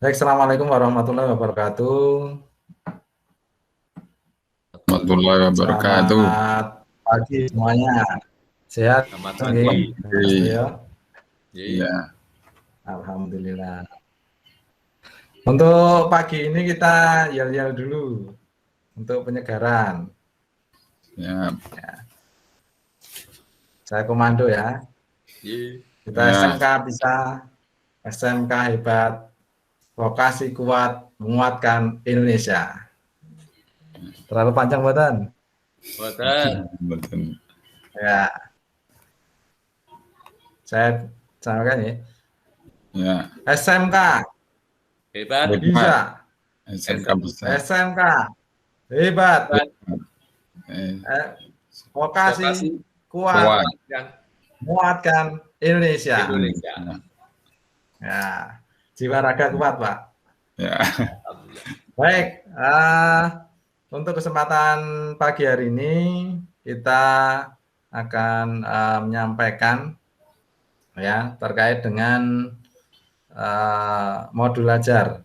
Baik, Assalamualaikum warahmatullahi wabarakatuh. Warahmatullahi wabarakatuh. Selamat pagi semuanya. Sehat? Selamat Nggih, pagi. Mas Teo. Ya, Alhamdulillah. Untuk pagi ini kita yel-yel dulu untuk penyegaran. ya, Saya komando ya. Kita ya. SMK bisa, SMK hebat, vokasi kuat, menguatkan Indonesia. Terlalu panjang buatan? Betul. Ya. Saya sampaikan ya. Ya, SMK Hebat. bisa, SMK bisa. SMK hebat, Eh, vokasi kuat, Kuat. menguatkan Indonesia. Indonesia. Ya, jiwa raga kuat, Pak. Ya, Baik, untuk kesempatan pagi hari ini kita akan menyampaikan ya terkait dengan modul ajar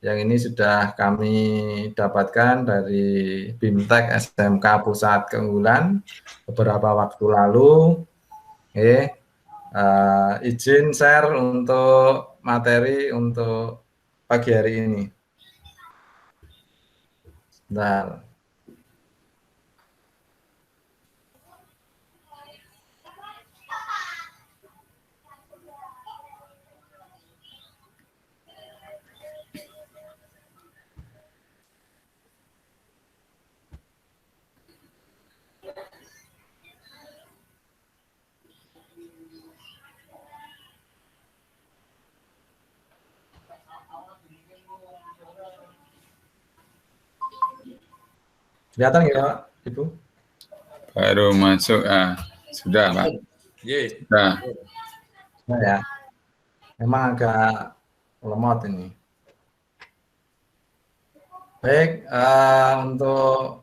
yang ini sudah kami dapatkan dari BIMTEK SMK Pusat Keunggulan beberapa waktu lalu. Izin share untuk materi untuk pagi hari ini. Bentar. Kelihatan nggak, Ibu? baru masuk. Sudah, Pak. Sudah. Nah, ya, memang agak lemot ini. Baik, untuk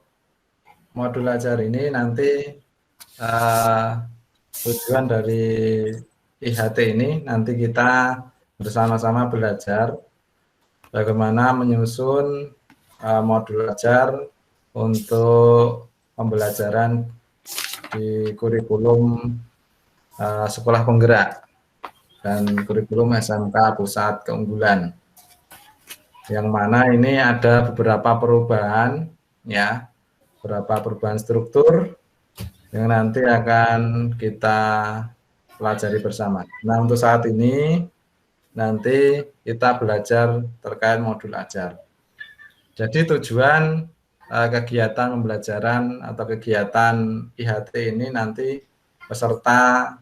modul ajar ini nanti tujuan dari IHT ini nanti kita bersama-sama belajar bagaimana menyusun modul ajar untuk pembelajaran di kurikulum sekolah penggerak dan kurikulum SMK Pusat Keunggulan, yang mana ini ada beberapa perubahan ya, beberapa perubahan struktur yang nanti akan kita pelajari bersama. Nah, untuk saat ini nanti kita belajar terkait modul ajar. Jadi tujuan kegiatan pembelajaran atau kegiatan IHT ini nanti peserta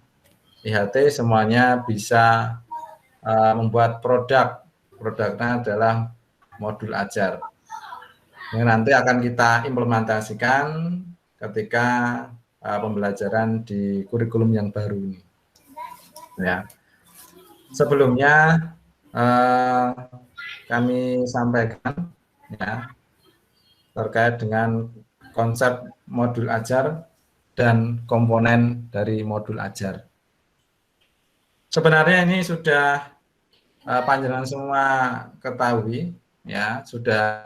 IHT semuanya bisa membuat produk. Produknya adalah modul ajar yang nanti akan kita implementasikan ketika pembelajaran di kurikulum yang baru ini. Ya. Sebelumnya kami sampaikan ya terkait dengan konsep modul ajar dan komponen dari modul ajar. Sebenarnya ini sudah panjenengan semua ketahui ya, sudah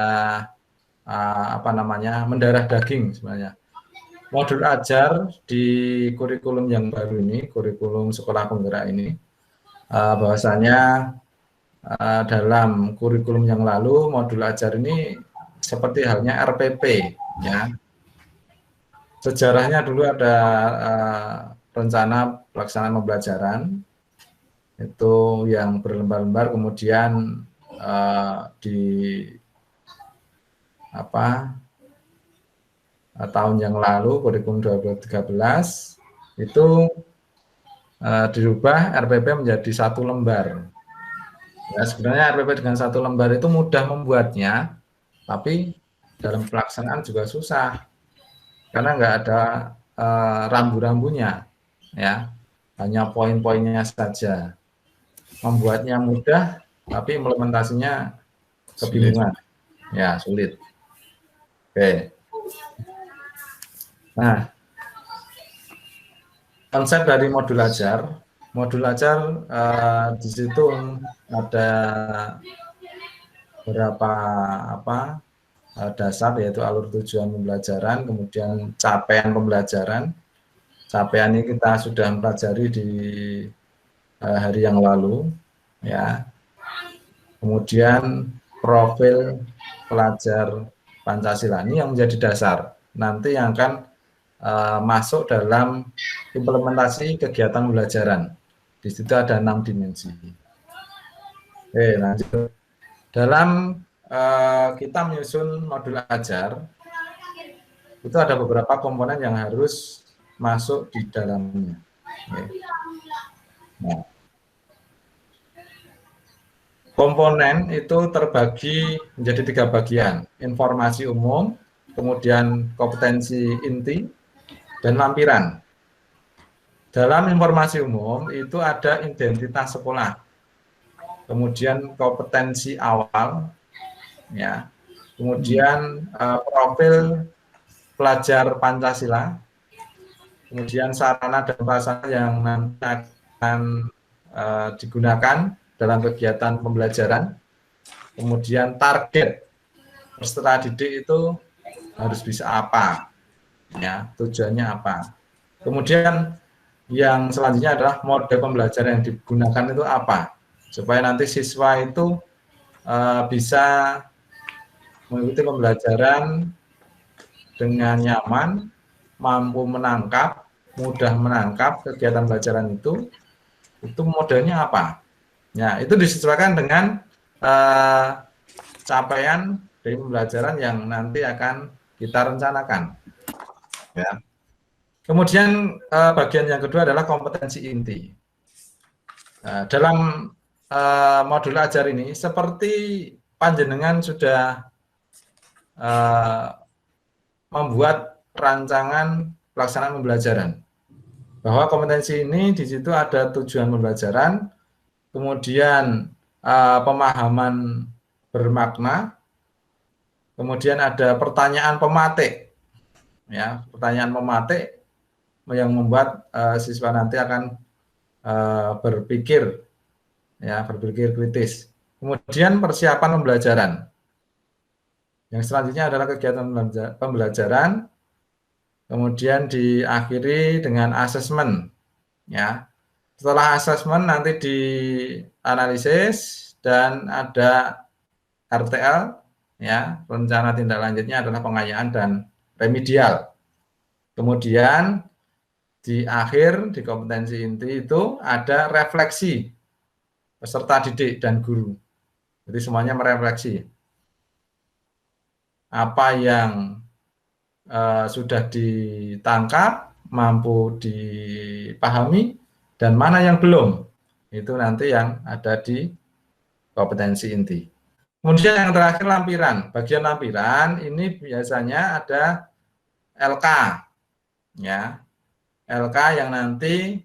mendarah daging sebenarnya. Modul ajar di kurikulum yang baru ini, kurikulum sekolah penggerak ini, bahwasanya dalam kurikulum yang lalu modul ajar ini seperti halnya RPP ya. Sejarahnya dulu ada rencana pelaksanaan pembelajaran itu yang berlembar-lembar, kemudian di tahun yang lalu kurikulum 2013 itu dirubah RPP menjadi satu lembar. Ya, sebenarnya RPP dengan satu lembar itu mudah membuatnya, tapi dalam pelaksanaan juga susah karena nggak ada rambu-rambunya, ya, hanya poin-poinnya saja. Membuatnya mudah, tapi implementasinya kebingungan, ya sulit. Oke. Nah, konsep dari modul ajar di situ ada beberapa dasar, yaitu alur tujuan pembelajaran, kemudian capaian pembelajaran. Capaian ini kita sudah mempelajari di hari yang lalu, ya. Kemudian profil pelajar Pancasila ini yang menjadi dasar nanti yang akan masuk dalam implementasi kegiatan pembelajaran. Di situ ada 6 dimensi. Oke, lanjut. Dalam kita menyusun modul ajar, itu ada beberapa komponen yang harus masuk di dalamnya. Oke. Nah, komponen itu terbagi menjadi 3 bagian: informasi umum, kemudian kompetensi inti, dan lampiran. Dalam informasi umum itu ada identitas sekolah, kemudian kompetensi awal, ya, kemudian profil pelajar Pancasila, kemudian sarana dan prasarana yang nanti akan digunakan dalam kegiatan pembelajaran, kemudian target peserta didik itu harus bisa apa, ya, tujuannya apa. Kemudian yang selanjutnya adalah mode pembelajaran yang digunakan itu apa, supaya nanti siswa itu bisa mengikuti pembelajaran dengan nyaman, mampu menangkap, mudah menangkap kegiatan pembelajaran itu modelnya apa. Ya, itu disesuaikan dengan capaian dari pembelajaran yang nanti akan kita rencanakan. Ya. Kemudian bagian yang kedua adalah kompetensi inti. Dalam modul ajar ini, seperti panjenengan sudah membuat rancangan pelaksanaan pembelajaran, bahwa kompetensi ini di situ ada tujuan pembelajaran, kemudian pemahaman bermakna, kemudian ada pertanyaan pematik, ya, pertanyaan pematik yang membuat siswa nanti akan berpikir, ya, berpikir kritis. Kemudian persiapan pembelajaran. Yang selanjutnya adalah kegiatan pembelajaran, kemudian diakhiri dengan asesmen, ya. Setelah asesmen nanti dianalisis dan ada RTL, ya, rencana tindak lanjutnya adalah pengayaan dan remedial. Kemudian di akhir, di kompetensi inti itu ada refleksi peserta didik dan guru. Jadi semuanya merefleksi apa yang sudah ditangkap, mampu dipahami, dan mana yang belum. Itu nanti yang ada di kompetensi inti. Kemudian yang terakhir lampiran. Bagian lampiran ini biasanya ada LK, ya. LK yang nanti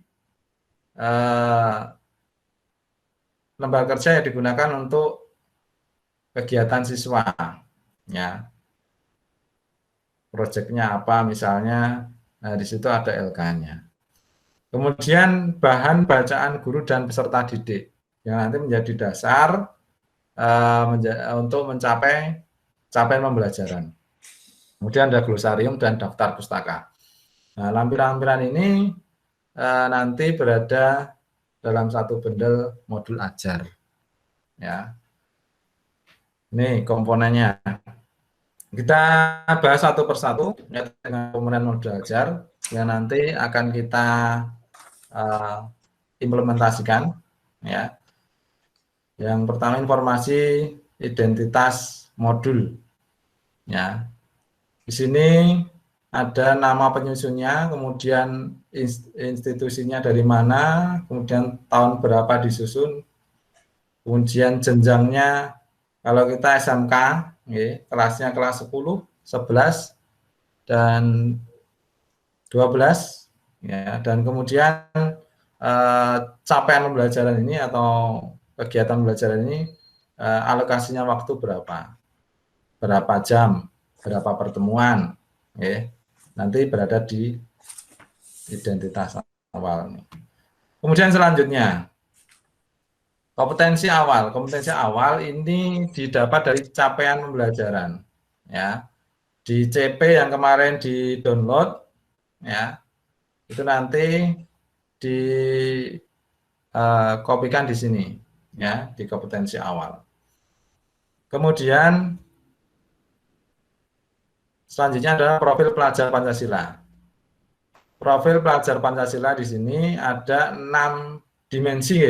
lembaga kerja yang digunakan untuk kegiatan siswa, ya. Proyeknya apa misalnya, nah di situ ada LK-nya. Kemudian bahan bacaan guru dan peserta didik yang nanti menjadi dasar untuk mencapai capaian pembelajaran. Kemudian ada glosarium dan daftar pustaka. Nah, lampiran-lampiran ini nanti berada dalam satu bundel modul ajar. Ya, ini komponennya. Kita bahas satu persatu dengan komponen modul ajar yang nanti akan kita implementasikan. Ya, yang pertama informasi identitas modul. Ya, di sini ada nama penyusunnya, kemudian institusinya dari mana, kemudian tahun berapa disusun, kemudian jenjangnya, kalau kita SMK, ya, kelasnya kelas 10, 11, dan 12, ya, dan kemudian capaian pembelajaran ini atau kegiatan pembelajaran ini alokasinya waktu berapa jam, berapa pertemuan, ya. Nanti berada di identitas awal. Kemudian selanjutnya, Kompetensi awal ini didapat dari capaian pembelajaran. Ya, di CP yang kemarin di download, ya, itu nanti di kopikan di sini, ya, di kompetensi awal. Kemudian selanjutnya adalah profil pelajar Pancasila. Profil pelajar Pancasila di sini ada 6 dimensi,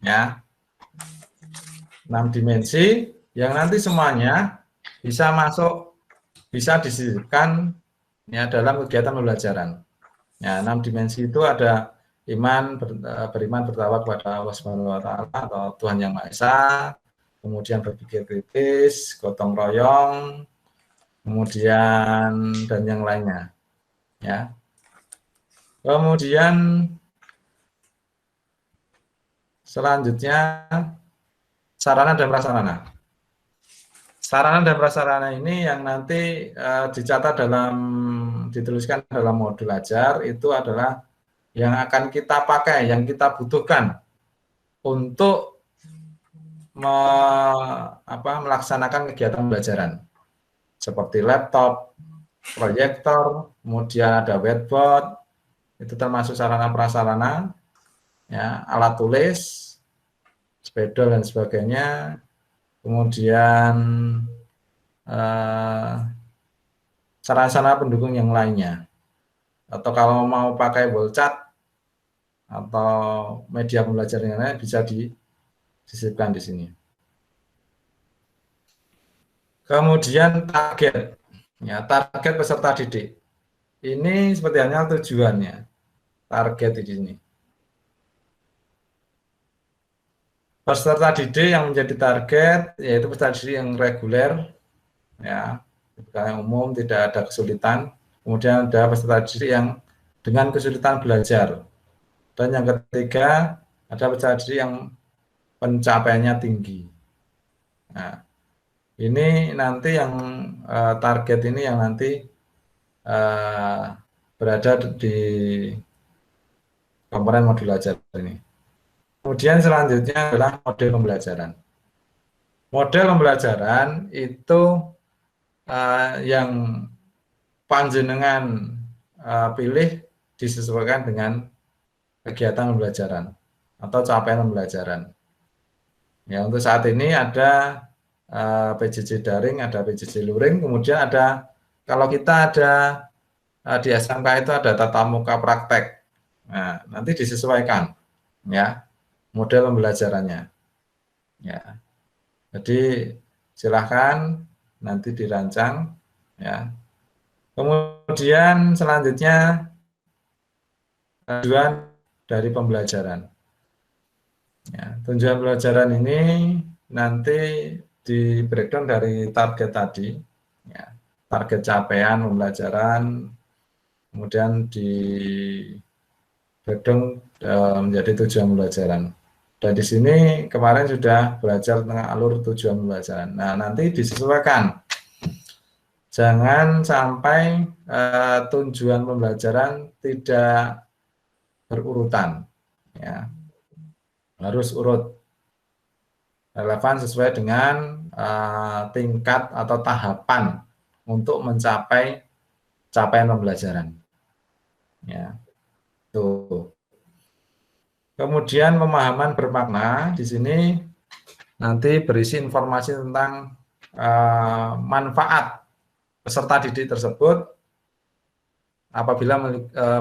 ya. 6 dimensi yang nanti semuanya bisa masuk, bisa disisipkan ya dalam kegiatan pembelajaran. Ya, 6 dimensi itu ada beriman bertawakal kepada Allah Subhanahu wa taala atau Tuhan Yang Maha Esa, kemudian berpikir kritis, gotong royong, kemudian dan yang lainnya. Ya. Kemudian selanjutnya sarana dan prasarana. Sarana dan prasarana ini yang nanti dicatat dituliskan dalam modul ajar itu adalah yang akan kita pakai, yang kita butuhkan untuk melaksanakan kegiatan pembelajaran. Seperti laptop, proyektor, kemudian ada whiteboard, itu termasuk sarana prasarana, ya, alat tulis, spedol dan sebagainya. Kemudian sarana-sarana pendukung yang lainnya. Atau kalau mau pakai bolcat atau media pembelajaran yang lain bisa disisipkan di sini. Kemudian target, ya, target peserta didik. Ini seperti halnya tujuannya, target di sini. Peserta didik yang menjadi target yaitu peserta didik yang reguler, ya, yang umum, tidak ada kesulitan. Kemudian ada peserta didik yang dengan kesulitan belajar. Dan yang ketiga ada peserta didik yang pencapaiannya tinggi. Nah, ini nanti yang target ini yang nanti berada di komponen modul ajar ini. Kemudian selanjutnya adalah model pembelajaran. Model pembelajaran itu yang panjenengan pilih disesuaikan dengan kegiatan pembelajaran atau capaian pembelajaran. Ya, untuk saat ini ada PJJ daring, ada PJJ luring, kemudian ada, kalau kita ada di SMK itu ada tatap muka praktek. Nah, nanti disesuaikan, ya, model pembelajarannya. Ya, jadi silahkan nanti dirancang, ya. Kemudian selanjutnya tujuan dari pembelajaran. Ya, tujuan pembelajaran ini nanti di breakdown dari target tadi, ya, target capaian pembelajaran, kemudian di breakdown menjadi tujuan pembelajaran. Dan di sini kemarin sudah belajar tentang alur tujuan pembelajaran. Nah, nanti disesuaikan. Jangan sampai tujuan pembelajaran tidak berurutan, ya. Harus urut, relevan sesuai dengan tingkat atau tahapan untuk mencapai capaian pembelajaran. Ya, tuh. Kemudian pemahaman bermakna di sini nanti berisi informasi tentang manfaat peserta didik tersebut apabila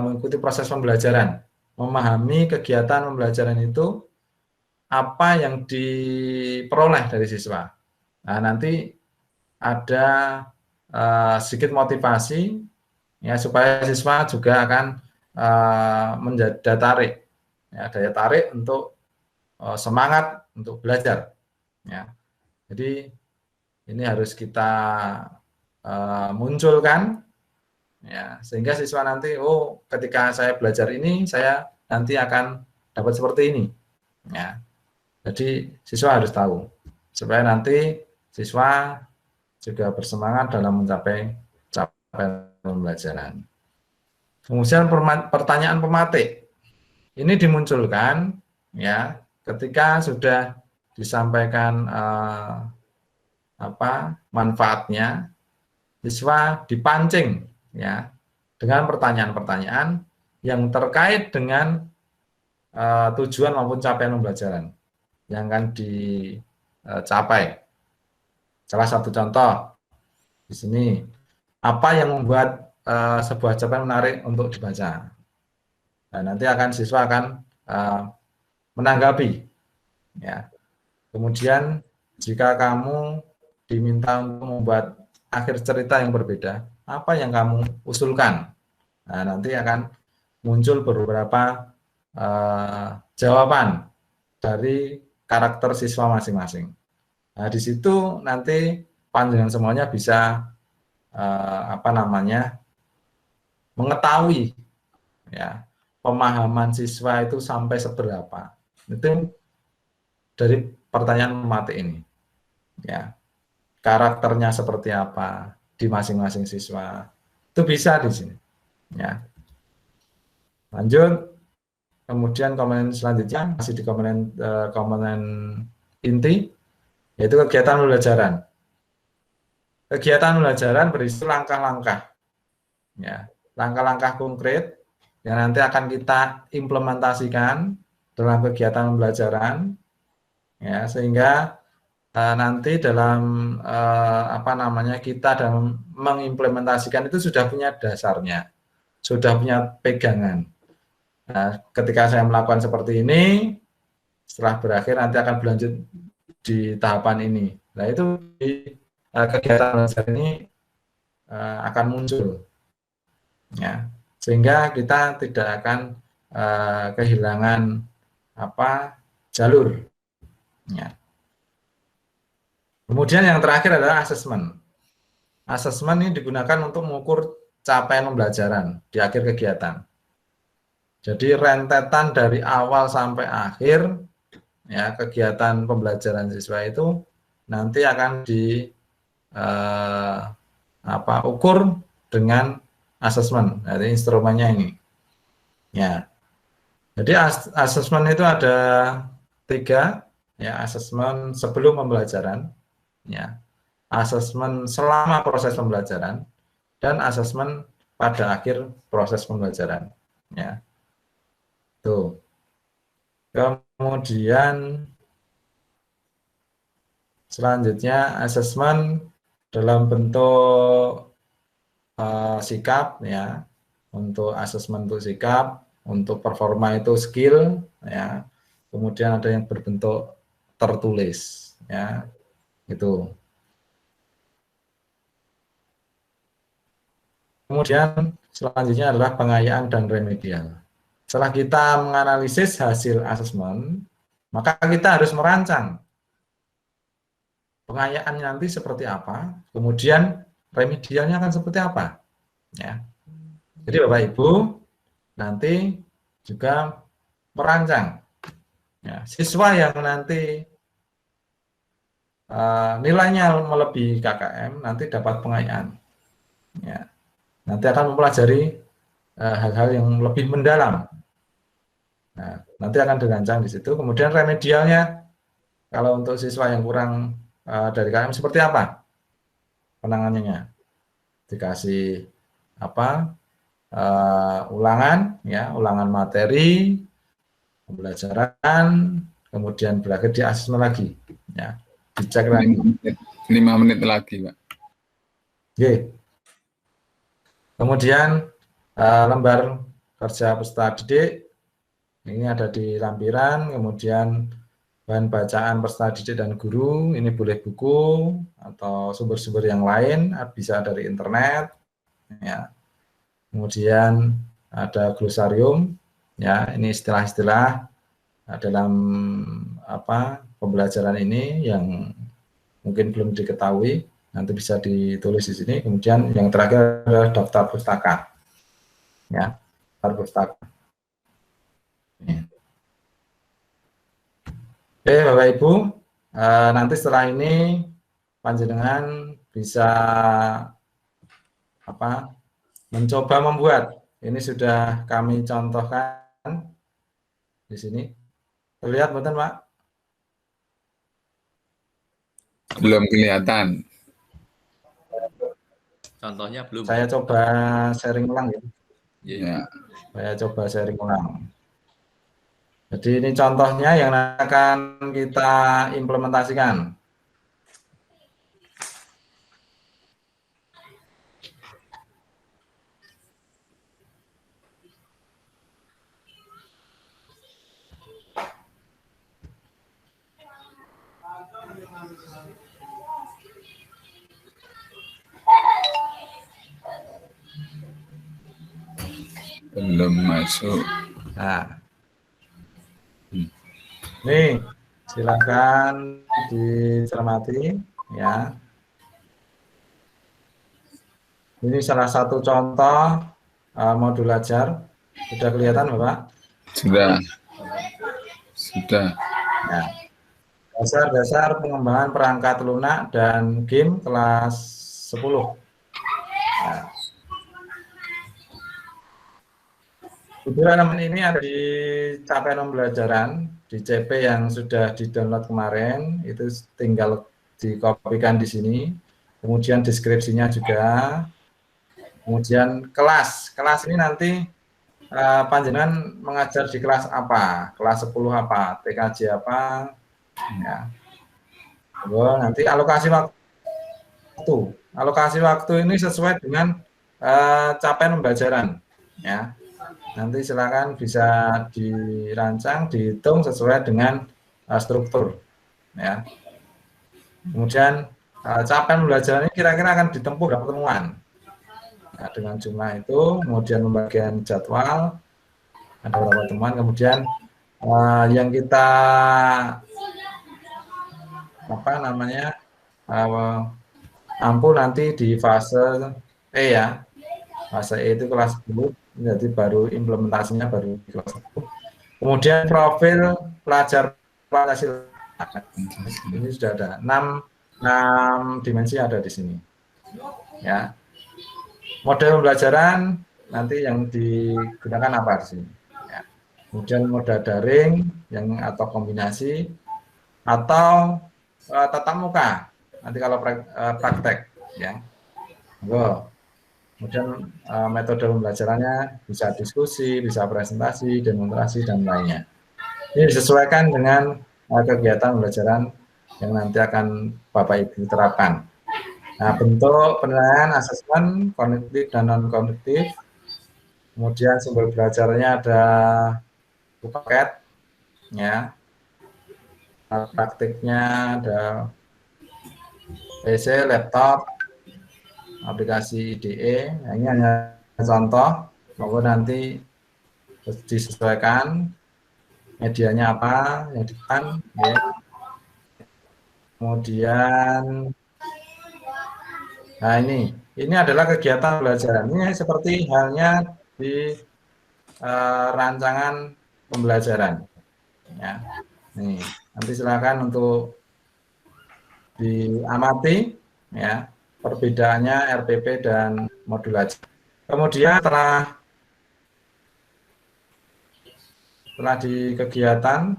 mengikuti proses pembelajaran, memahami kegiatan pembelajaran itu apa yang diperoleh dari siswa. Nah, nanti ada sedikit motivasi, ya, supaya siswa juga akan menjadi tarik, ya, daya tarik untuk semangat untuk belajar, ya. Jadi ini harus kita munculkan, ya, sehingga siswa nanti, oh, ketika saya belajar ini saya nanti akan dapat seperti ini, ya. Jadi siswa harus tahu supaya nanti siswa juga bersemangat dalam mencapai capaian pembelajaran. Kemudian pertanyaan pematik ini dimunculkan, ya, ketika sudah disampaikan manfaatnya, siswa dipancing ya dengan pertanyaan-pertanyaan yang terkait dengan tujuan maupun capaian pembelajaran yang akan dicapai. Salah satu contoh di sini, apa yang membuat sebuah capaian menarik untuk dibaca. Nah, nanti siswa akan menanggapi. Ya. Kemudian jika kamu diminta untuk membuat akhir cerita yang berbeda, apa yang kamu usulkan? Nah, nanti akan muncul beberapa jawaban dari karakter siswa masing-masing. Nah, di situ nanti panjenengan semuanya bisa mengetahui ya pemahaman siswa itu sampai seberapa. Itu dari pertanyaan mematik ini. Ya. Karakternya seperti apa di masing-masing siswa. Itu bisa di sini. Ya. Lanjut. Kemudian komponen selanjutnya masih di komponen inti, yaitu kegiatan pembelajaran. Kegiatan pembelajaran berisi langkah-langkah, ya, langkah-langkah konkret yang nanti akan kita implementasikan dalam kegiatan pembelajaran, ya, sehingga nanti dalam kita dalam mengimplementasikan itu sudah punya dasarnya, sudah punya pegangan. Nah, ketika saya melakukan seperti ini, setelah berakhir nanti akan berlanjut di tahapan ini. Nah, itu di kegiatan belajar ini akan muncul, ya, sehingga kita tidak akan kehilangan jalur. Ya. Kemudian yang terakhir adalah asesmen. Asesmen ini digunakan untuk mengukur capaian pembelajaran di akhir kegiatan. Jadi rentetan dari awal sampai akhir ya kegiatan pembelajaran siswa itu nanti akan ukur dengan asesmen. Jadi instrumennya ini. Ya. Jadi asesmen itu ada 3 ya, asesmen sebelum pembelajaran, ya, asesmen selama proses pembelajaran, dan asesmen pada akhir proses pembelajaran. Ya. Tuh. Kemudian selanjutnya asesmen dalam bentuk sikap, ya. Untuk asesmen untuk sikap, untuk performa itu skill, ya. Kemudian ada yang berbentuk tertulis, ya. Itu. Kemudian selanjutnya adalah pengayaan dan remedial. Setelah kita menganalisis hasil asesmen, maka kita harus merancang pengayaannya nanti seperti apa, kemudian remedialnya akan seperti apa. Ya. Jadi Bapak Ibu nanti juga merancang, ya, siswa yang nanti nilainya melebihi KKM nanti dapat pengayaan. Ya. Nanti akan mempelajari hal-hal yang lebih mendalam. Nah, nanti akan dirancang di situ. Kemudian remedialnya, kalau untuk siswa yang kurang dari KKM seperti apa penanganannya? Dikasih ulangan, ya, ulangan materi, pembelajaran, kemudian berakhir di asesmen lagi, ya, dicek lagi. 5 menit lagi, Pak. Oke. Kemudian lembar kerja peserta didik. Ini ada di lampiran, kemudian bahan bacaan peserta didik dan guru, ini boleh buku atau sumber-sumber yang lain, bisa dari internet, ya. Kemudian ada glosarium, ya, ini istilah-istilah dalam pembelajaran ini yang mungkin belum diketahui, nanti bisa ditulis di sini. Kemudian yang terakhir adalah daftar pustaka, ya, daftar pustaka. Oke, Bapak Ibu, nanti setelah ini panjenengan bisa mencoba membuat. Ini sudah kami contohkan di sini. Terlihat betul, Pak? Belum kelihatan. Contohnya belum. Saya coba sharing ulang ya. Ya. Saya coba sharing ulang. Jadi ini contohnya yang akan kita implementasikan. Belum masuk. Nah, nih silakan dicermati ya. Ini salah satu contoh modul ajar. Sudah kelihatan, Bapak? Sudah. Sudah. Ya. Dasar-dasar pengembangan perangkat lunak dan game kelas 10. Nah, video elemen ini ada di capaian pembelajaran di CP yang sudah di-download kemarin, itu tinggal dikopikan di sini. Kemudian deskripsinya juga. Kemudian kelas ini nanti panjenengan mengajar di kelas apa? Kelas 10 apa? TKJ apa? Ya. Nanti alokasi waktu. Alokasi waktu ini sesuai dengan capaian pembelajaran. Ya. Nanti silakan bisa dirancang, dihitung sesuai dengan struktur. Ya. Kemudian capaian pembelajaran ini kira-kira akan ditempuh berapa pertemuan. Nah, dengan jumlah itu, kemudian pembagian jadwal, ada beberapa teman, kemudian yang kita ampuh nanti di fase E ya, fase E itu kelas 10, jadi baru implementasinya baru di kelas 10. Kemudian profil pelajar Pancasila, ini sudah ada 6 dimensi ada di sini, ya. Model pembelajaran nanti yang digunakan apa sih? Ya. Kemudian modal daring yang atau kombinasi atau tatap muka nanti kalau praktek ya. Kemudian metode pembelajarannya bisa diskusi, bisa presentasi, demonstrasi dan lainnya. Ini disesuaikan dengan kegiatan pembelajaran yang nanti akan Bapak Ibu terapkan. Nah, bentuk penilaian asesmen kognitif dan non kognitif. Kemudian sumber belajarnya ada paket, ya. Praktiknya ada PC, laptop, aplikasi IDE. Nah, ini hanya contoh, bahwa nanti disesuaikan medianya apa yang depan, ya. Kemudian, nah ini adalah kegiatan belajar. Ini seperti halnya di rancangan pembelajaran. Ya, nih nanti silakan untuk diamati ya perbedaannya RPP dan modul ajar. Kemudian setelah di kegiatan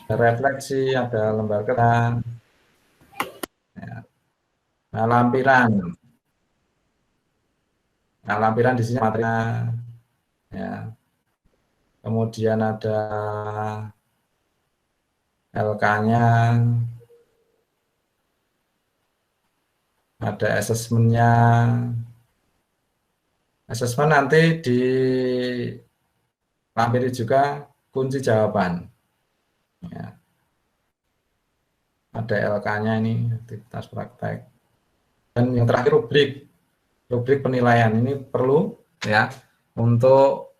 refleksi, ada lembaga, ya. Nah, lampiran. Nah, lampiran di sini materinya, ya. Kemudian ada LK-nya, ada asesmennya. Asesmen nanti dilampiri juga kunci jawaban. Ya. Ada LK-nya ini, aktivitas praktek. Dan yang terakhir rubrik penilaian ini perlu ya untuk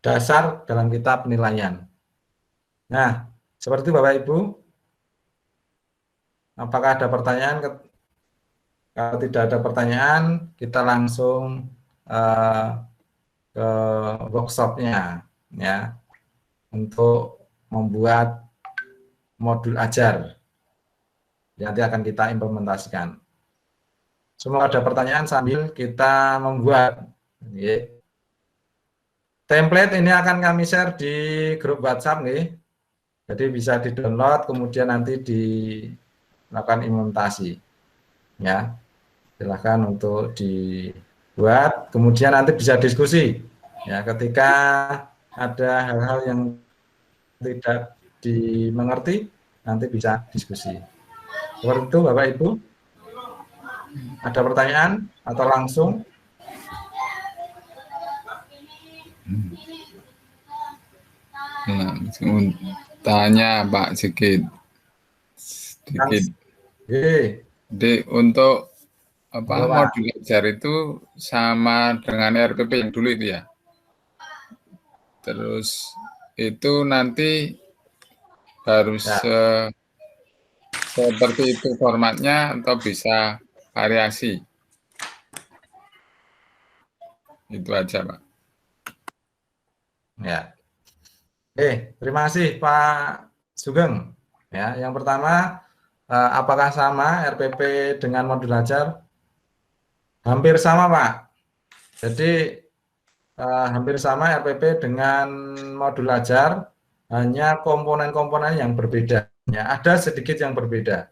dasar dalam kita penilaian. Nah, seperti itu Bapak Ibu, apakah ada pertanyaan? Kalau tidak ada pertanyaan, kita langsung ke workshopnya ya untuk membuat modul ajar. Nanti akan kita implementasikan. Semua ada pertanyaan sambil kita membuat. Template ini akan kami share di grup WhatsApp nih. Jadi bisa di-download kemudian nanti dilakukan implementasi. Ya. Silahkan untuk dibuat, kemudian nanti bisa diskusi. Ya, ketika ada hal-hal yang tidak dimengerti, nanti bisa diskusi. Seperti itu Bapak Ibu. Ada pertanyaan atau langsung? Langsung tanya Pak Sigit. Sedikit. Jadi untuk modul ajar itu sama dengan RPP yang dulu itu ya? Terus itu nanti harus seperti itu formatnya atau bisa variasi? Itu aja Pak. Ya. Terima kasih Pak Sugeng. Ya, yang pertama, apakah sama RPP dengan modul ajar? Hampir sama Pak. Jadi hampir sama RPP dengan modul ajar, hanya komponen-komponen yang berbeda. Ya, ada sedikit yang berbeda.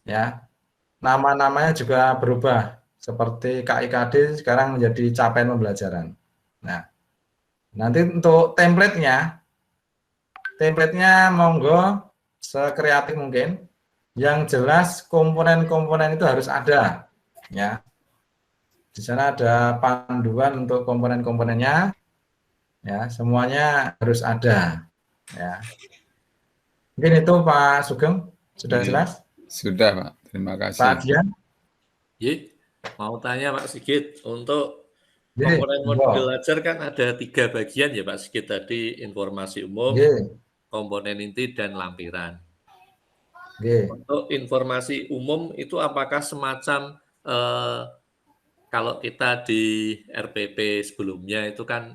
Ya, nama-namanya juga berubah. Seperti KIKD sekarang menjadi capaian pembelajaran. Nah, nanti untuk template-nya monggo sekreatif mungkin. Yang jelas komponen-komponen itu harus ada. Ya, di sana ada panduan untuk komponen-komponennya. Ya, semuanya harus ada. Ya. Mungkin itu Pak Sugeng sudah jelas? Sudah Pak, terima kasih. Pak Dian? Mau tanya Pak Sigit, untuk komponen modul ajar kan ada 3 bagian ya Pak Sigit tadi, informasi umum, komponen inti, dan lampiran. Untuk informasi umum itu apakah semacam kalau kita di RPP sebelumnya itu kan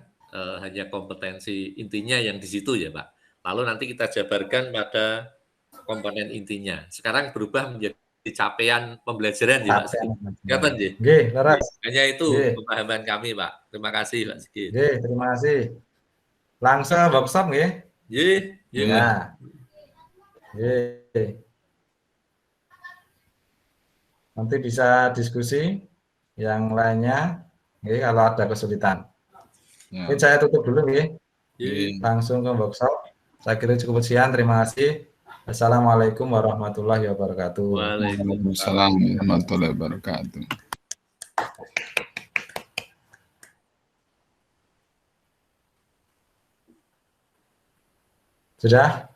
hanya kompetensi intinya yang di situ ya Pak. Lalu nanti kita jabarkan pada komponen intinya. Sekarang berubah menjadi capaian pembelajaran ya Pak Sigit. Kapan ya? Hanya itu pemahaman kami Pak. Terima kasih Pak Sigit. Terima kasih. Langsung workshop nggih? Ya. Nanti bisa diskusi yang lainnya kalau ada kesulitan. Ini saya tutup dulu nih. Langsung ke workshop. Saya kira cukup sekian. Terima kasih. Assalamualaikum warahmatullahi wabarakatuh. Waalaikumsalam warahmatullahi wabarakatuh. Sudah?